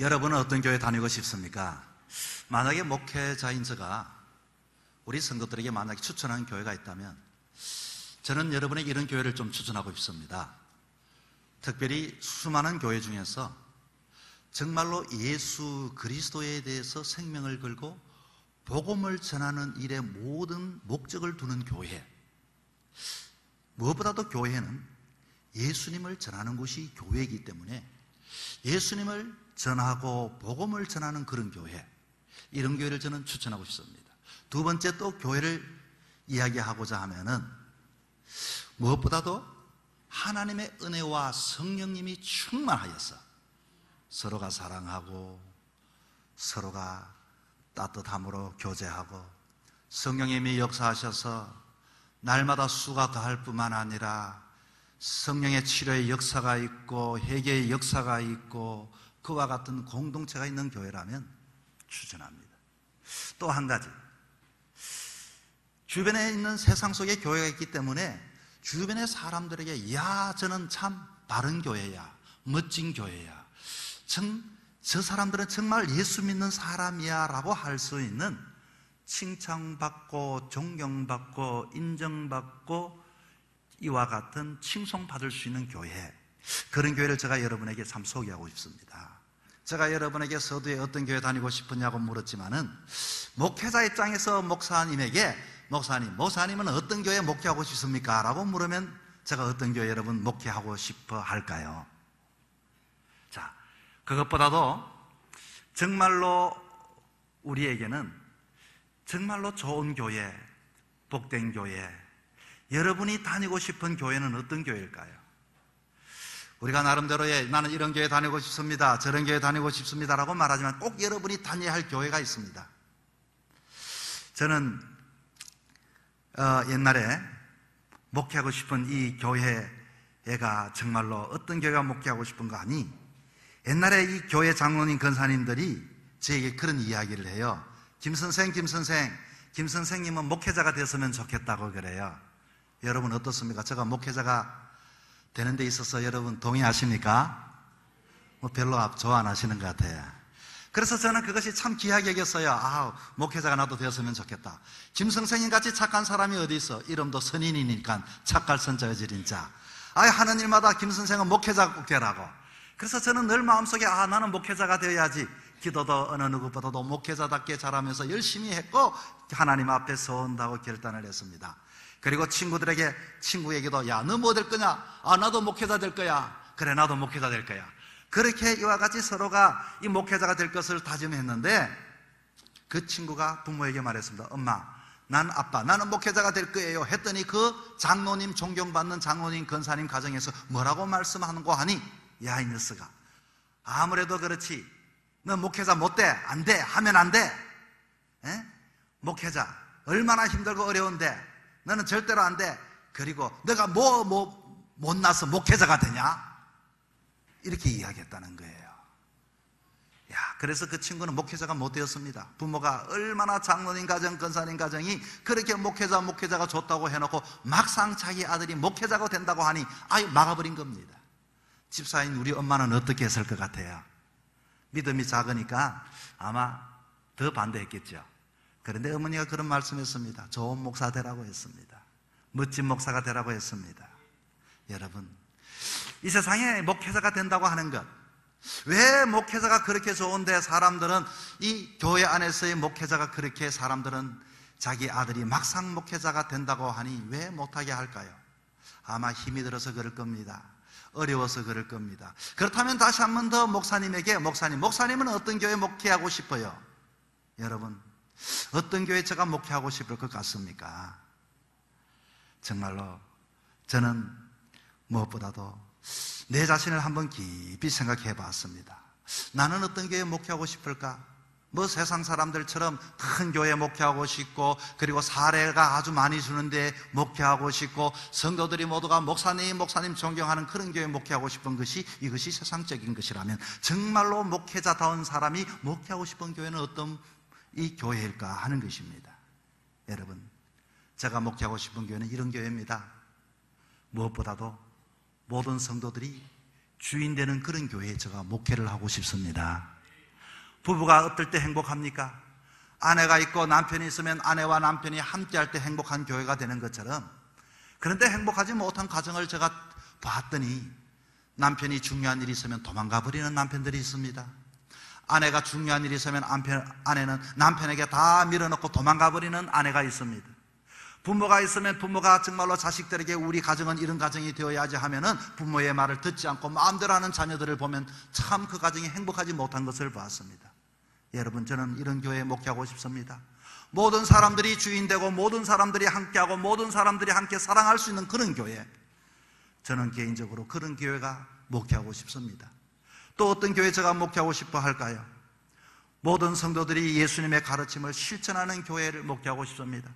여러분은 어떤 교회 다니고 싶습니까? 만약에 목회자인 제가 우리 성도들에게 만약에 추천하는 교회가 있다면 저는 여러분에게 이런 교회를 좀 추천하고 싶습니다. 특별히 수많은 교회 중에서 정말로 예수 그리스도에 대해서 생명을 걸고 복음을 전하는 일에 모든 목적을 두는 교회, 무엇보다도 교회는 예수님을 전하는 곳이 교회이기 때문에 예수님을 전하고 복음을 전하는 그런 교회, 이런 교회를 저는 추천하고 싶습니다. 두 번째, 또 교회를 이야기하고자 하면은 무엇보다도 하나님의 은혜와 성령님이 충만하여서 서로가 사랑하고 서로가 따뜻함으로 교제하고 성령님이 역사하셔서 날마다 수가 더할 뿐만 아니라 성령의 치료의 역사가 있고 회개의 역사가 있고 그와 같은 공동체가 있는 교회라면 추천합니다. 또 한 가지, 주변에 있는 세상 속에 교회가 있기 때문에 주변의 사람들에게 이야 저는 참 바른 교회야, 멋진 교회야, 저 사람들은 정말 예수 믿는 사람이야 라고 할 수 있는 칭찬받고 존경받고 인정받고 이와 같은 칭송받을 수 있는 교회, 그런 교회를 제가 여러분에게 참 소개하고 싶습니다. 제가 여러분에게 서두에 어떤 교회 다니고 싶으냐고 물었지만은 목회자 입장에서 목사님에게 목사님은 어떤 교회 목회하고 싶습니까? 라고 물으면 제가 어떤 교회 여러분 목회하고 싶어 할까요? 자, 그것보다도 정말로 우리에게는 정말로 좋은 교회, 복된 교회, 여러분이 다니고 싶은 교회는 어떤 교회일까요? 우리가 나름대로 나는 이런 교회 다니고 싶습니다, 저런 교회 다니고 싶습니다 라고 말하지만 꼭 여러분이 다녀야 할 교회가 있습니다. 저는 옛날에 목회하고 싶은 이 교회가 정말로 어떤 교회가 목회하고 싶은가 하니, 옛날에 이 교회 장로님 권사님들이 저에게 그런 이야기를 해요. 김선생님은 목회자가 됐으면 좋겠다고 그래요. 여러분 어떻습니까? 제가 목회자가 되는 데 있어서 여러분 동의하십니까? 별로 좋아 안 하시는 것 같아요. 그래서 저는 그것이 참 귀하게 여겼어요. 목회자가 나도 되었으면 좋겠다. 김선생님 같이 착한 사람이 어디 있어? 이름도 선인이니까 착할 선자여 지린 자. 하는 일마다 김선생은 목회자가 꼭 되라고. 그래서 저는 늘 마음속에 나는 목회자가 되어야지. 기도도 어느 누구보다도 목회자답게 잘하면서 열심히 했고 하나님 앞에 서온다고 결단을 했습니다. 그리고 친구에게도 너 뭐 될 거냐? 나도 목회자 될 거야. 그래, 나도 목회자 될 거야. 그렇게 이와 같이 서로가 이 목회자가 될 것을 다짐했는데 그 친구가 부모에게 말했습니다. 엄마, 나는 목회자가 될 거예요 했더니 그 장로님, 존경받는 장로님, 권사님 가정에서 뭐라고 말씀하는 거 하니, 야 이 녀석아, 아무래도 그렇지 너 목회자 못돼, 안돼 하면 안돼. 목회자 얼마나 힘들고 어려운데 너는 절대로 안돼. 그리고 너가 못나서 목회자가 되냐? 이렇게 이야기했다는 거예요. 그래서 그 친구는 목회자가 못 되었습니다. 부모가 얼마나 장로님 가정, 권사님 가정이 그렇게 목회자가 좋다고 해놓고 막상 자기 아들이 목회자가 된다고 하니 막아버린 겁니다. 집사인 우리 엄마는 어떻게 했을 것 같아요? 믿음이 작으니까 아마 더 반대했겠죠. 그런데 어머니가 그런 말씀했습니다. 좋은 목사 되라고 했습니다. 멋진 목사가 되라고 했습니다. 여러분, 이 세상에 목회자가 된다고 하는 것, 왜 목회자가 그렇게 좋은데 사람들은 이 교회 안에서의 목회자가 그렇게 사람들은 자기 아들이 막상 목회자가 된다고 하니 왜 못하게 할까요? 아마 힘이 들어서 그럴 겁니다. 어려워서 그럴 겁니다. 그렇다면 다시 한 번 더 목사님에게 목사님은 어떤 교회 목회하고 싶어요? 여러분, 어떤 교회 제가 목회하고 싶을 것 같습니까? 정말로 저는 무엇보다도 내 자신을 한번 깊이 생각해 봤습니다. 나는 어떤 교회에 목회하고 싶을까? 세상 사람들처럼 큰 교회에 목회하고 싶고, 그리고 사례가 아주 많이 주는데 목회하고 싶고, 성도들이 모두가 목사님 존경하는 그런 교회에 목회하고 싶은 것이, 이것이 세상적인 것이라면 정말로 목회자다운 사람이 목회하고 싶은 교회는 어떤 이 교회일까 하는 것입니다. 여러분, 제가 목회하고 싶은 교회는 이런 교회입니다. 무엇보다도 모든 성도들이 주인 되는 그런 교회에 제가 목회를 하고 싶습니다. 부부가 어떨 때 행복합니까? 아내가 있고 남편이 있으면 아내와 남편이 함께할 때 행복한 교회가 되는 것처럼, 그런데 행복하지 못한 가정을 제가 봤더니 남편이 중요한 일이 있으면 도망가 버리는 남편들이 있습니다. 아내가 중요한 일이 있으면 아내는 남편에게 다 밀어넣고 도망가 버리는 아내가 있습니다. 부모가 있으면 부모가 정말로 자식들에게 우리 가정은 이런 가정이 되어야지 하면은 부모의 말을 듣지 않고 마음대로 하는 자녀들을 보면 참 그 가정이 행복하지 못한 것을 봤습니다. 여러분, 저는 이런 교회에 목회하고 싶습니다. 모든 사람들이 주인되고 모든 사람들이 함께하고 모든 사람들이 함께 사랑할 수 있는 그런 교회, 저는 개인적으로 그런 교회가 목회하고 싶습니다. 또 어떤 교회 제가 목회하고 싶어 할까요? 모든 성도들이 예수님의 가르침을 실천하는 교회를 목회하고 싶습니다.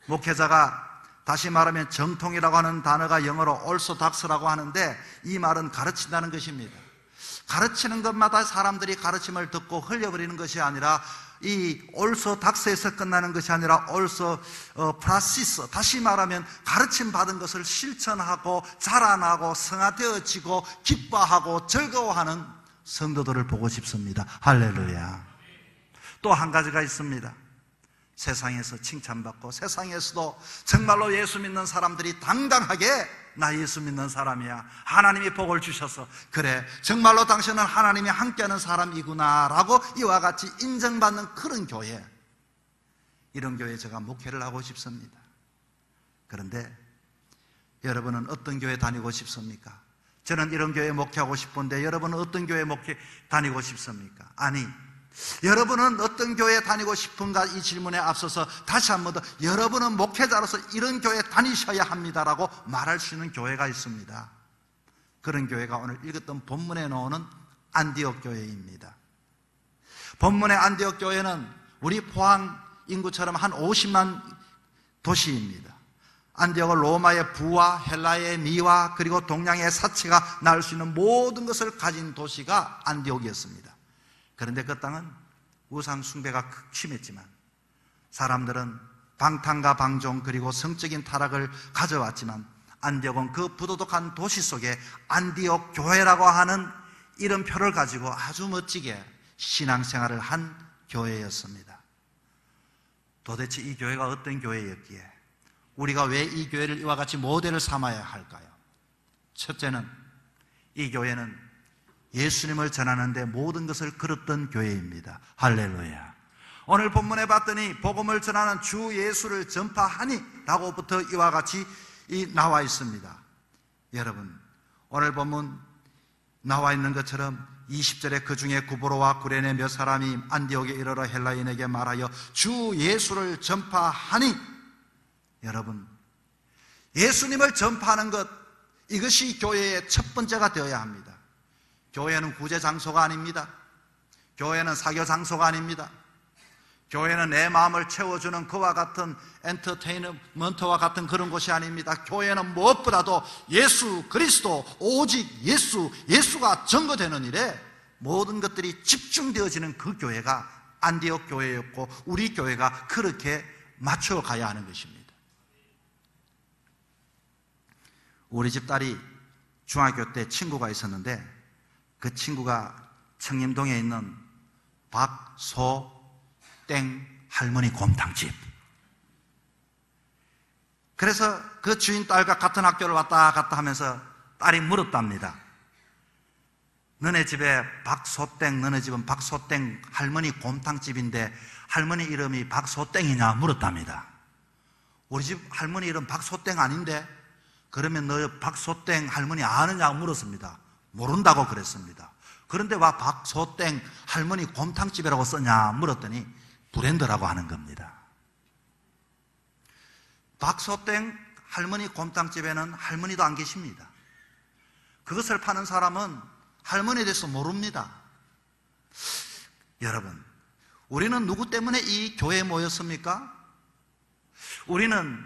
목회자가, 다시 말하면 정통이라고 하는 단어가 영어로 orthodox라고 하는데, 이 말은 가르친다는 것입니다. 가르치는 것마다 사람들이 가르침을 듣고 흘려버리는 것이 아니라, 이 orthodox에서 끝나는 것이 아니라 orthopraxis, 다시 말하면 가르침 받은 것을 실천하고 자라나고 성화되어지고 기뻐하고 즐거워하는 성도들을 보고 싶습니다. 할렐루야. 또 한 가지가 있습니다. 세상에서 칭찬받고 세상에서도 정말로 예수 믿는 사람들이 당당하게 나 예수 믿는 사람이야, 하나님이 복을 주셔서 그래 정말로 당신은 하나님이 함께하는 사람이구나 라고 이와 같이 인정받는 그런 교회, 이런 교회에 제가 목회를 하고 싶습니다. 그런데 여러분은 어떤 교회 다니고 싶습니까? 저는 이런 교회 목회하고 싶은데 여러분은 어떤 교회 목회 다니고 싶습니까? 아니, 여러분은 어떤 교회 다니고 싶은가, 이 질문에 앞서서 다시 한 번 더 여러분은 목회자로서 이런 교회 다니셔야 합니다라고 말할 수 있는 교회가 있습니다. 그런 교회가 오늘 읽었던 본문에 나오는 안디옥 교회입니다. 본문의 안디옥 교회는 우리 포항 인구처럼 한 50만 도시입니다. 안디옥은 로마의 부와 헬라의 미와 그리고 동양의 사치가 낳을 수 있는 모든 것을 가진 도시가 안디옥이었습니다. 그런데 그 땅은 우상 숭배가 심했지만 사람들은 방탕과 방종 그리고 성적인 타락을 가져왔지만, 안디옥은 그 부도덕한 도시 속에 안디옥 교회라고 하는 이름표를 가지고 아주 멋지게 신앙생활을 한 교회였습니다. 도대체 이 교회가 어떤 교회였기에 우리가 왜 이 교회를 이와 같이 모델을 삼아야 할까요? 첫째는, 이 교회는 예수님을 전하는데 모든 것을 걸었던 교회입니다. 할렐루야. 오늘 본문에 봤더니 복음을 전하는 주 예수를 전파하니 라고부터 이와 같이 나와 있습니다. 여러분, 오늘 본문 나와 있는 것처럼 20절에 그 중에 구브로와 구레네 몇 사람이 안디옥에 이르러 헬라인에게 말하여 주 예수를 전파하니, 여러분, 예수님을 전파하는 것, 이것이 교회의 첫 번째가 되어야 합니다. 교회는 구제 장소가 아닙니다. 교회는 사교 장소가 아닙니다. 교회는 내 마음을 채워주는 그와 같은 엔터테인먼트와 같은 그런 곳이 아닙니다. 교회는 무엇보다도 예수 그리스도, 오직 예수가 전거되는 일에 모든 것들이 집중되어지는 그 교회가 안디옥 교회였고, 우리 교회가 그렇게 맞춰가야 하는 것입니다. 우리 집 딸이 중학교 때 친구가 있었는데, 그 친구가 청림동에 있는 박소땡 할머니 곰탕집, 그래서 그 주인 딸과 같은 학교를 왔다 갔다 하면서 딸이 물었답니다. 너네 집에 박소땡, 너네 집은 박소땡 할머니 곰탕집인데 할머니 이름이 박소땡이냐 물었답니다. 우리 집 할머니 이름 박소땡 아닌데? 그러면 너 박소땡 할머니 아느냐고 물었습니다. 모른다고 그랬습니다. 그런데 왜 박소땡 할머니 곰탕집이라고 썼냐 물었더니 브랜드라고 하는 겁니다. 박소땡 할머니 곰탕집에는 할머니도 안 계십니다. 그것을 파는 사람은 할머니에 대해서 모릅니다. 여러분, 우리는 누구 때문에 이 교회에 모였습니까? 우리는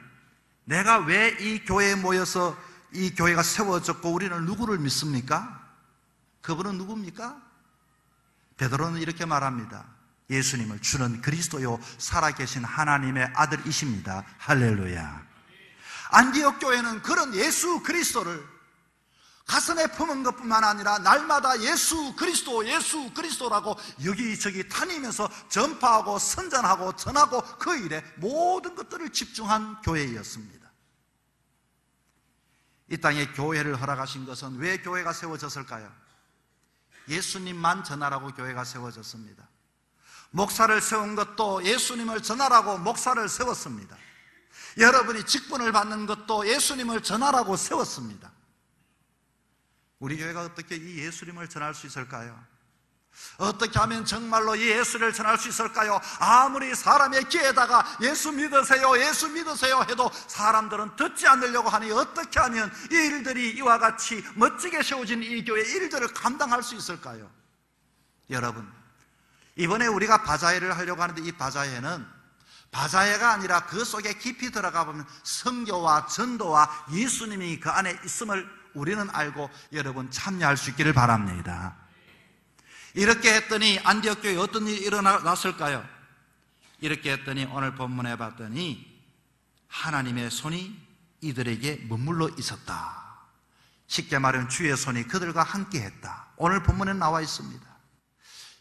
내가 왜 이 교회에 모여서 이 교회가 세워졌고 우리는 누구를 믿습니까? 그분은 누굽니까? 베드로는 이렇게 말합니다. 예수님을, 주는 그리스도요 살아계신 하나님의 아들이십니다. 할렐루야. 안디옥 교회는 그런 예수 그리스도를 가슴에 품은 것뿐만 아니라 날마다 예수 그리스도라고 여기저기 다니면서 전파하고 선전하고 전하고 그 일에 모든 것들을 집중한 교회였습니다. 이 땅에 교회를 허락하신 것은 왜 교회가 세워졌을까요? 예수님만 전하라고 교회가 세워졌습니다. 목사를 세운 것도 예수님을 전하라고 목사를 세웠습니다. 여러분이 직분을 받는 것도 예수님을 전하라고 세웠습니다. 우리 교회가 어떻게 이 예수님을 전할 수 있을까요? 어떻게 하면 정말로 이 예수를 전할 수 있을까요? 아무리 사람의 귀에다가 예수 믿으세요 해도 사람들은 듣지 않으려고 하니 어떻게 하면 이 일들이 이와 같이 멋지게 세워진 이 교회 일들을 감당할 수 있을까요? 여러분, 이번에 우리가 바자회를 하려고 하는데 이 바자회는 바자회가 아니라 그 속에 깊이 들어가 보면 선교와 전도와 예수님이 그 안에 있음을 우리는 알고 여러분 참여할 수 있기를 바랍니다. 이렇게 했더니 안디옥 교회에 어떤 일이 일어났을까요? 이렇게 했더니 오늘 본문에 봤더니 하나님의 손이 이들에게 머물러 있었다. 쉽게 말하면 주의 손이 그들과 함께 했다. 오늘 본문에 나와 있습니다.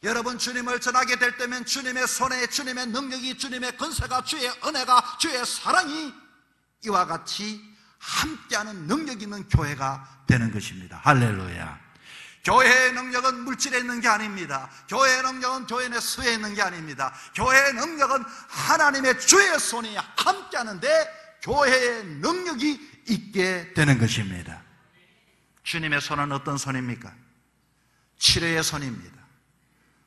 여러분, 주님을 전하게 될 때면 주님의 손에 주님의 능력이, 주님의 권세가, 주의 은혜가, 주의 사랑이 이와 같이 함께하는 능력 있는 교회가 되는 것입니다. 할렐루야. 교회의 능력은 물질에 있는 게 아닙니다. 교회의 능력은 교회 내 수에 있는 게 아닙니다. 교회의 능력은 하나님의 주의 손이 함께하는데 교회의 능력이 있게 되는 것입니다. 주님의 손은 어떤 손입니까? 치료의 손입니다.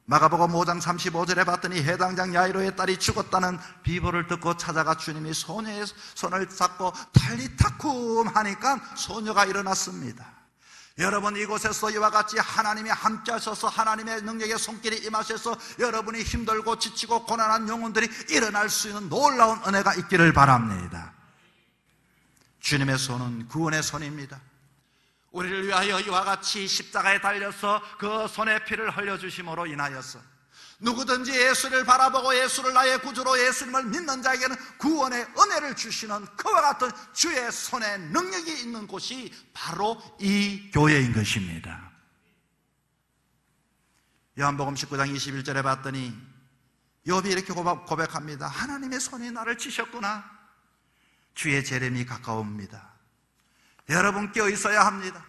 마가복음 5장 35절에 봤더니 해당장 야이로의 딸이 죽었다는 비보를 듣고 찾아가 주님이 소녀의 손을 잡고 탈리타쿰 하니까 소녀가 일어났습니다. 여러분, 이곳에서 이와 같이 하나님이 함께 하셔서 하나님의 능력의 손길이 임하셔서 여러분이 힘들고 지치고 고난한 영혼들이 일어날 수 있는 놀라운 은혜가 있기를 바랍니다. 주님의 손은 구원의 손입니다. 우리를 위하여 이와 같이 십자가에 달려서 그 손에 피를 흘려주심으로 인하여서 누구든지 예수를 바라보고 예수를 나의 구주로 예수님을 믿는 자에게는 구원의 은혜를 주시는 그와 같은 주의 손에 능력이 있는 곳이 바로 이 교회인 것입니다. 요한복음 19장 21절에 봤더니 욥이 이렇게 고백합니다. 하나님의 손이 나를 치셨구나. 주의 재림이 가까웁니다. 여러분, 깨어 있어야 합니다.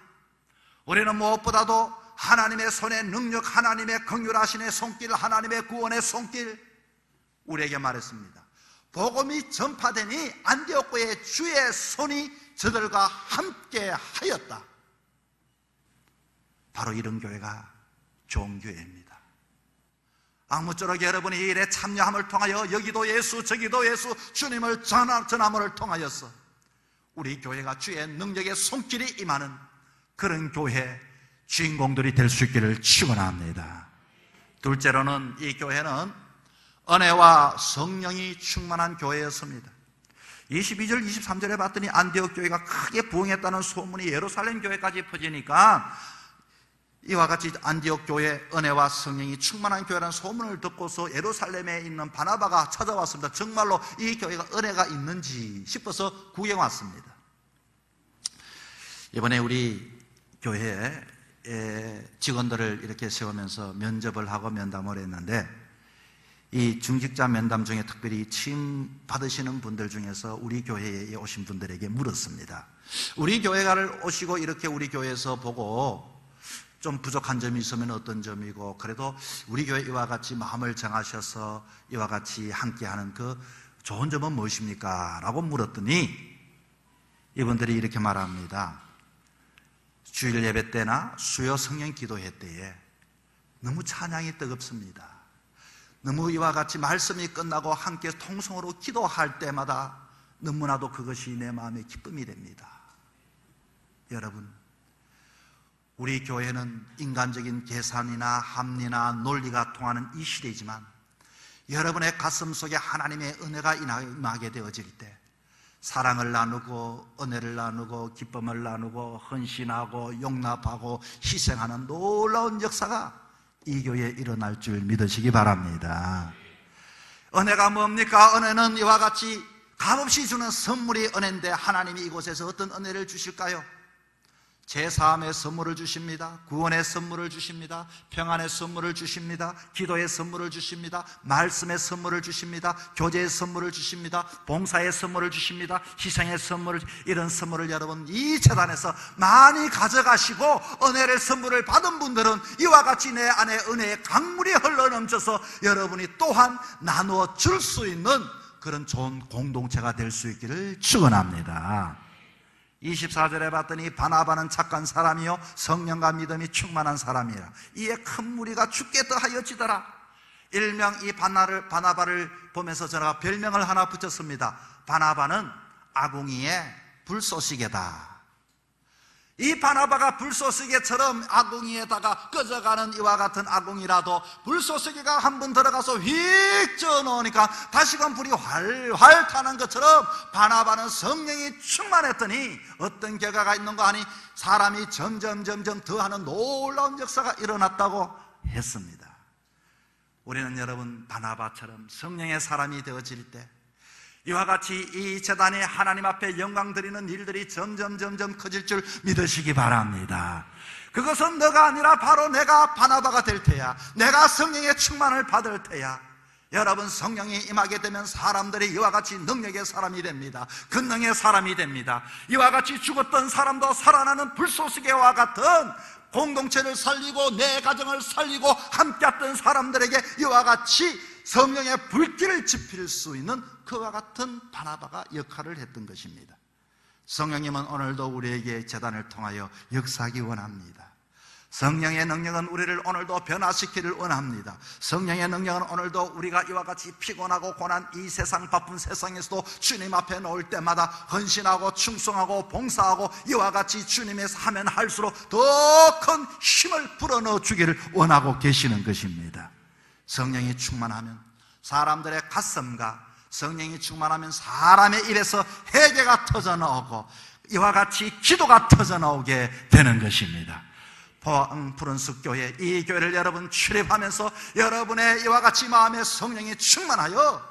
우리는 무엇보다도 하나님의 손의 능력, 하나님의 긍휼하심의 손길, 하나님의 구원의 손길 우리에게 말했습니다. 복음이 전파되니 안디옥 교회의 주의 손이 저들과 함께 하였다. 바로 이런 교회가 좋은 교회입니다. 아무쪼록 여러분이 이 일에 참여함을 통하여 여기도 예수 저기도 예수 주님을 전함을 통하여서 우리 교회가 주의 능력의 손길이 임하는 그런 교회 주인공들이 될 수 있기를 축원합니다. 둘째로는 이 교회는 은혜와 성령이 충만한 교회였습니다. 22절 23절에 봤더니 안디옥 교회가 크게 부흥했다는 소문이 예루살렘 교회까지 퍼지니까 이와 같이 안디옥 교회 은혜와 성령이 충만한 교회라는 소문을 듣고서 예루살렘에 있는 바나바가 찾아왔습니다. 정말로 이 교회가 은혜가 있는지 싶어서 구경 왔습니다. 이번에 우리 교회에 직원들을 이렇게 세우면서 면접을 하고 면담을 했는데 이 중직자 면담 중에 특별히 취임 받으시는 분들 중에서 우리 교회에 오신 분들에게 물었습니다. 우리 교회를 오시고 이렇게 우리 교회에서 보고 좀 부족한 점이 있으면 어떤 점이고 그래도 우리 교회 이와 같이 마음을 정하셔서 이와 같이 함께하는 그 좋은 점은 무엇입니까? 라고 물었더니 이분들이 이렇게 말합니다. 주일 예배 때나 수요 성령 기도회 때에 너무 찬양이 뜨겁습니다. 너무 이와 같이 말씀이 끝나고 함께 통성으로 기도할 때마다 너무나도 그것이 내 마음의 기쁨이 됩니다. 여러분, 우리 교회는 인간적인 계산이나 합리나 논리가 통하는 이 시대이지만 여러분의 가슴 속에 하나님의 은혜가 임하게 되어질 때 사랑을 나누고 은혜를 나누고 기쁨을 나누고 헌신하고 용납하고 희생하는 놀라운 역사가 이 교회에 일어날 줄 믿으시기 바랍니다. 은혜가 뭡니까? 은혜는 이와 같이 값없이 주는 선물이 은혜인데 하나님이 이곳에서 어떤 은혜를 주실까요? 제사함의 선물을 주십니다. 구원의 선물을 주십니다. 평안의 선물을 주십니다. 기도의 선물을 주십니다. 말씀의 선물을 주십니다. 교제의 선물을 주십니다. 봉사의 선물을 주십니다. 희생의 선물을, 이런 선물을 여러분 이 제단에서 많이 가져가시고 은혜의 선물을 받은 분들은 이와 같이 내 안에 은혜의 강물이 흘러넘쳐서 여러분이 또한 나누어 줄 수 있는 그런 좋은 공동체가 될 수 있기를 축원합니다. 24절에 봤더니 바나바는 착한 사람이요 성령과 믿음이 충만한 사람이라 이에 큰 무리가 죽게 더하여지더라. 일명 이 바나바를 보면서 제가 별명을 하나 붙였습니다. 바나바는 아궁이의 불쏘시개다. 이 바나바가 불쏘시개처럼 아궁이에다가 꺼져가는 이와 같은 아궁이라도 불쏘시개가 한 번 들어가서 휙 쪄놓으니까 다시금 불이 활활 타는 것처럼 바나바는 성령이 충만했더니 어떤 결과가 있는가 하니 사람이 점점 더하는 놀라운 역사가 일어났다고 했습니다. 우리는 여러분 바나바처럼 성령의 사람이 되어질 때 이와 같이 이 제단에 하나님 앞에 영광 드리는 일들이 점점 커질 줄 믿으시기 바랍니다. 그것은 너가 아니라 바로 내가 바나바가 될 테야. 내가 성령의 충만을 받을 테야. 여러분 성령이 임하게 되면 사람들이 이와 같이 능력의 사람이 됩니다. 권능의 사람이 됩니다. 이와 같이 죽었던 사람도 살아나는 불쏘시개와 같은 공동체를 살리고 내 가정을 살리고 함께했던 사람들에게 이와 같이 성령의 불길을 지필 수 있는 그와 같은 바나바가 역할을 했던 것입니다. 성령님은 오늘도 우리에게 제단을 통하여 역사하기 원합니다. 성령의 능력은 우리를 오늘도 변화시키기를 원합니다. 성령의 능력은 오늘도 우리가 이와 같이 피곤하고 고난 이 세상 바쁜 세상에서도 주님 앞에 놓을 때마다 헌신하고 충성하고 봉사하고 이와 같이 주님에서 하면 할수록 더 큰 힘을 불어넣어 주기를 원하고 계시는 것입니다. 성령이 충만하면 사람들의 가슴과 성령이 충만하면 사람의 입에서 회개가 터져나오고 이와 같이 기도가 터져나오게 되는 것입니다. 푸른 숲교회, 이 교회를 여러분 출입하면서 여러분의 이와 같이 마음에 성령이 충만하여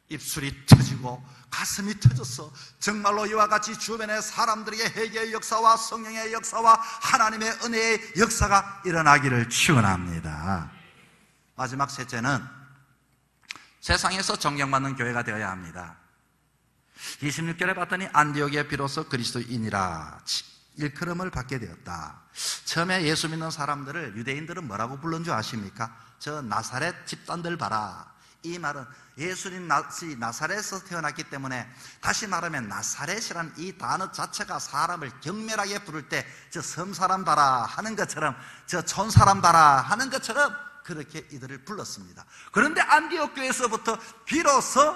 입술이 터지고 가슴이 터져서 정말로 이와 같이 주변의 사람들에게 회개의 역사와 성령의 역사와 하나님의 은혜의 역사가 일어나기를 축원합니다. 마지막 셋째는 세상에서 존경받는 교회가 되어야 합니다. 26절에 봤더니 안디옥에 비로소 그리스도인이라 일컬음을 받게 되었다. 처음에 예수 믿는 사람들을 유대인들은 뭐라고 불른 줄 아십니까? 저 나사렛 집단들 봐라. 이 말은 예수님 나사렛에서 태어났기 때문에, 다시 말하면 나사렛이라는 이 단어 자체가 사람을 경멸하게 부를 때 저 섬사람 봐라 하는 것처럼, 저 촌사람 봐라 하는 것처럼 그렇게 이들을 불렀습니다. 그런데 안디옥 교회에서부터 비로소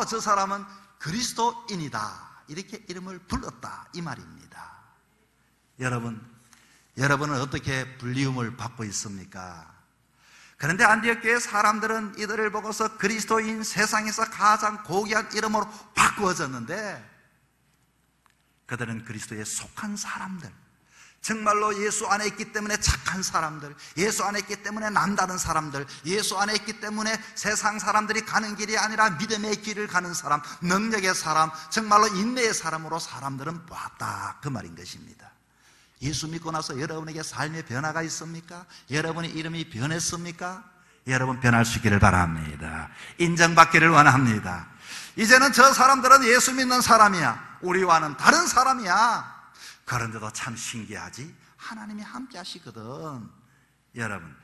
저 사람은 그리스도인이다 이렇게 이름을 불렀다 이 말입니다. 여러분은 어떻게 불리움을 받고 있습니까? 그런데 안디옥 교회 사람들은 이들을 보고서 그리스도인, 세상에서 가장 고귀한 이름으로 바꾸어졌는데, 그들은 그리스도에 속한 사람들, 정말로 예수 안에 있기 때문에 착한 사람들, 예수 안에 있기 때문에 남다른 사람들, 예수 안에 있기 때문에 세상 사람들이 가는 길이 아니라 믿음의 길을 가는 사람, 능력의 사람, 정말로 인내의 사람으로 사람들은 보았다 그 말인 것입니다. 예수 믿고 나서 여러분에게 삶의 변화가 있습니까? 여러분의 이름이 변했습니까? 여러분 변할 수 있기를 바랍니다. 인정받기를 원합니다. 이제는 저 사람들은 예수 믿는 사람이야, 우리와는 다른 사람이야. 그런데도 참 신기하지? 하나님이 함께 하시거든. 여러분,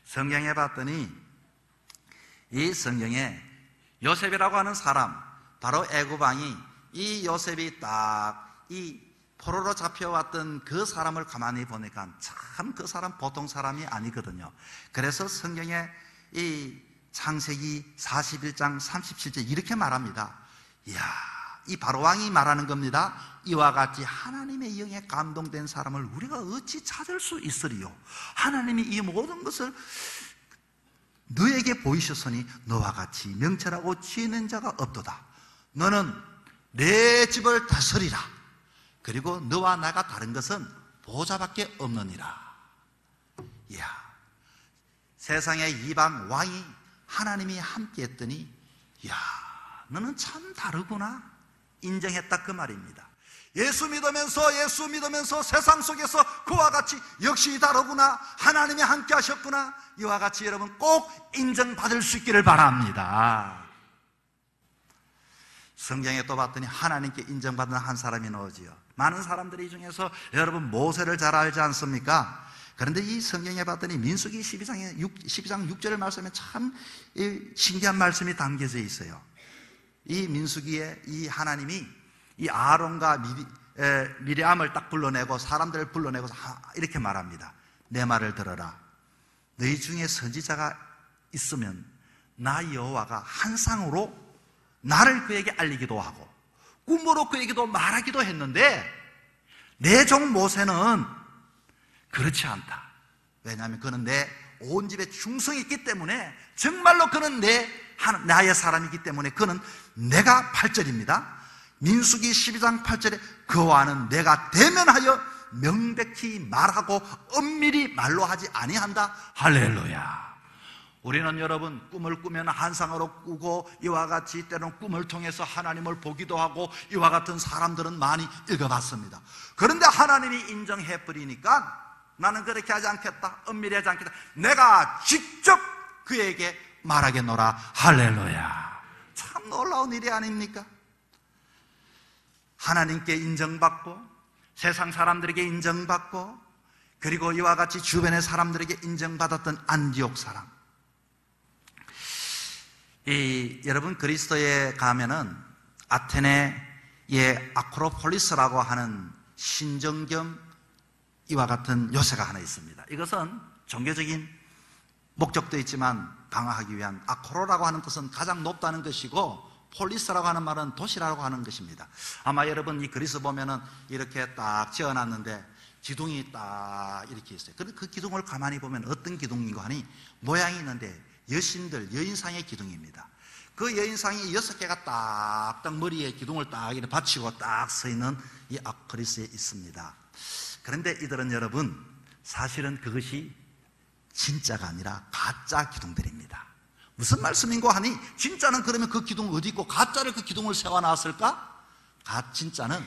성경에 봤더니 이 성경에 요셉이라고 하는 사람, 바로 애굽 왕이 이 요셉이 딱 이 포로로 잡혀왔던 그 사람을 가만히 보니까 참 그 사람 보통 사람이 아니거든요. 그래서 성경에 이 창세기 41장 37절 이렇게 말합니다. 이야, 이 바로 왕이 말하는 겁니다. 이와 같이 하나님의 영에 감동된 사람을 우리가 어찌 찾을 수 있으리요? 하나님이 이 모든 것을 너에게 보이셨으니 너와 같이 명철하고 지혜 있는 자가 없도다. 너는 내 집을 다스리라. 그리고 너와 나가 다른 것은 보호자밖에 없느니라. 이야, 세상의 이방 왕이 하나님이 함께 했더니, 이야, 너는 참 다르구나 인정했다 그 말입니다. 예수 믿으면서 세상 속에서 그와 같이 역시 다르구나, 하나님이 함께 하셨구나, 이와 같이 여러분 꼭 인정받을 수 있기를 바랍니다. 성경에 또 봤더니 하나님께 인정받는 한 사람이 나오지요. 많은 사람들이 이 중에서 여러분 모세를 잘 알지 않습니까? 그런데 이 성경에 봤더니 민수기 12장 6절의 말씀에 참 신기한 말씀이 담겨져 있어요. 이 민수기에 이 하나님이 이 아론과 미리암을 딱 불러내고 사람들을 불러내고 이렇게 말합니다. 내 말을 들어라. 너희 중에 선지자가 있으면 나 여호와가 한상으로 나를 그에게 알리기도 하고 꿈으로 그에게도 말하기도 했는데 내 종 모세는 그렇지 않다. 왜냐하면 그는 내 온 집에 충성이 있기 때문에, 정말로 그는 나의 사람이기 때문에 그는 내가 8절입니다. 민수기 12장 8절에 그와는 내가 대면하여 명백히 말하고 엄밀히 말로 하지 아니한다. 할렐루야. 우리는 여러분 꿈을 꾸면 한상으로 꾸고 이와 같이 때로는 꿈을 통해서 하나님을 보기도 하고 이와 같은 사람들은 많이 읽어봤습니다. 그런데 하나님이 인정해버리니까 나는 그렇게 하지 않겠다, 엄밀히 하지 않겠다, 내가 직접 그에게 말하겠노라. 할렐루야. 참 놀라운 일이 아닙니까? 하나님께 인정받고 세상 사람들에게 인정받고 그리고 이와 같이 주변의 사람들에게 인정받았던 안디옥 사람. 여러분 그리스도에 가면은 아테네의 아크로폴리스라고 하는 신정 겸 이와 같은 요새가 하나 있습니다. 이것은 종교적인 목적도 있지만 강화하기 위한, 아크로라고 하는 뜻은 가장 높다는 것이고 폴리스라고 하는 말은 도시라고 하는 것입니다. 아마 여러분 이 그리스 보면은 이렇게 딱 지어놨는데 기둥이 딱 이렇게 있어요. 그런데 그 기둥을 가만히 보면 어떤 기둥이고 하니 모양이 있는데 여인상의 기둥입니다. 그 여인상이 6개가 딱딱 머리에 기둥을 딱 이렇게 받치고 딱 서 있는 이 그리스에 있습니다. 그런데 이들은 여러분 사실은 그것이 진짜가 아니라 가짜 기둥들입니다. 무슨 말씀인고 하니 진짜는 그러면 그 기둥 어디 있고 가짜를 그 기둥을 세워놨을까? 진짜는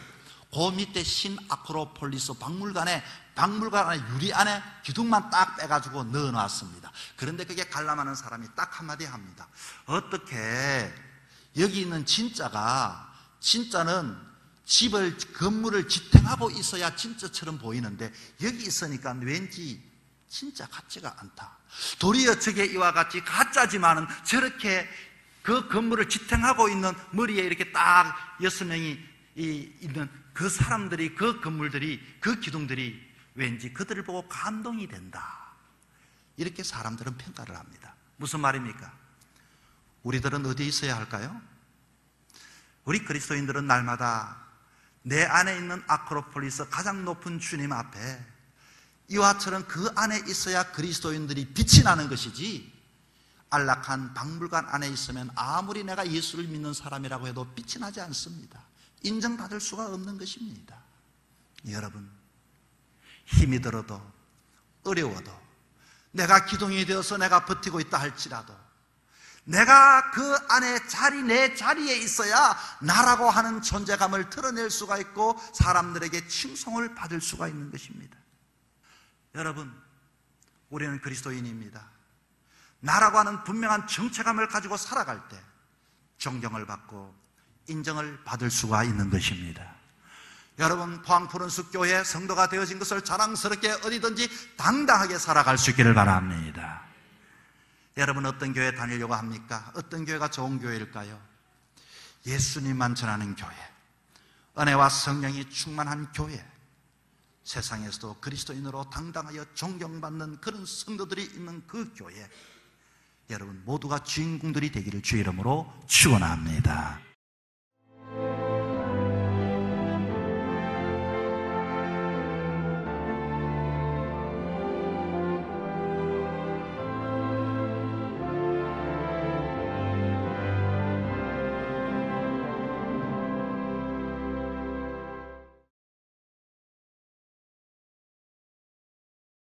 그 밑에 신 아크로폴리스 박물관 안에 유리 안에 기둥만 딱 빼가지고 넣어놨습니다. 그런데 그게 관람하는 사람이 딱 한마디 합니다. 어떻게 여기 있는 진짜는 건물을 지탱하고 있어야 진짜처럼 보이는데 여기 있으니까 왠지 진짜 같지가 않다. 도리어 저게 이와 같이 가짜지만은 저렇게 그 건물을 지탱하고 있는 머리에 이렇게 딱 6명이 있는 그 사람들이, 그 건물들이, 그 기둥들이 왠지 그들을 보고 감동이 된다. 이렇게 사람들은 평가를 합니다. 무슨 말입니까? 우리들은 어디에 있어야 할까요? 우리 그리스도인들은 날마다 내 안에 있는 아크로폴리스 가장 높은 주님 앞에 이와처럼 그 안에 있어야 그리스도인들이 빛이 나는 것이지, 안락한 박물관 안에 있으면 아무리 내가 예수를 믿는 사람이라고 해도 빛이 나지 않습니다. 인정받을 수가 없는 것입니다. 여러분, 힘이 들어도 어려워도 내가 기둥이 되어서 내가 버티고 있다 할지라도 내가 그 안에 내 자리에 있어야 나라고 하는 존재감을 드러낼 수가 있고 사람들에게 칭송을 받을 수가 있는 것입니다. 여러분, 우리는 그리스도인입니다. 나라고 하는 분명한 정체감을 가지고 살아갈 때 존경을 받고 인정을 받을 수가 있는 것입니다. 여러분, 포항푸른숲 교회 성도가 되어진 것을 자랑스럽게 어디든지 당당하게 살아갈 수 있기를 바랍니다. 여러분, 어떤 교회 다니려고 합니까? 어떤 교회가 좋은 교회일까요? 예수님만 전하는 교회, 은혜와 성령이 충만한 교회, 세상에서도 그리스도인으로 당당하여 존경받는 그런 성도들이 있는 그 교회, 여러분 모두가 주인공들이 되기를 주의 이름으로 축원합니다.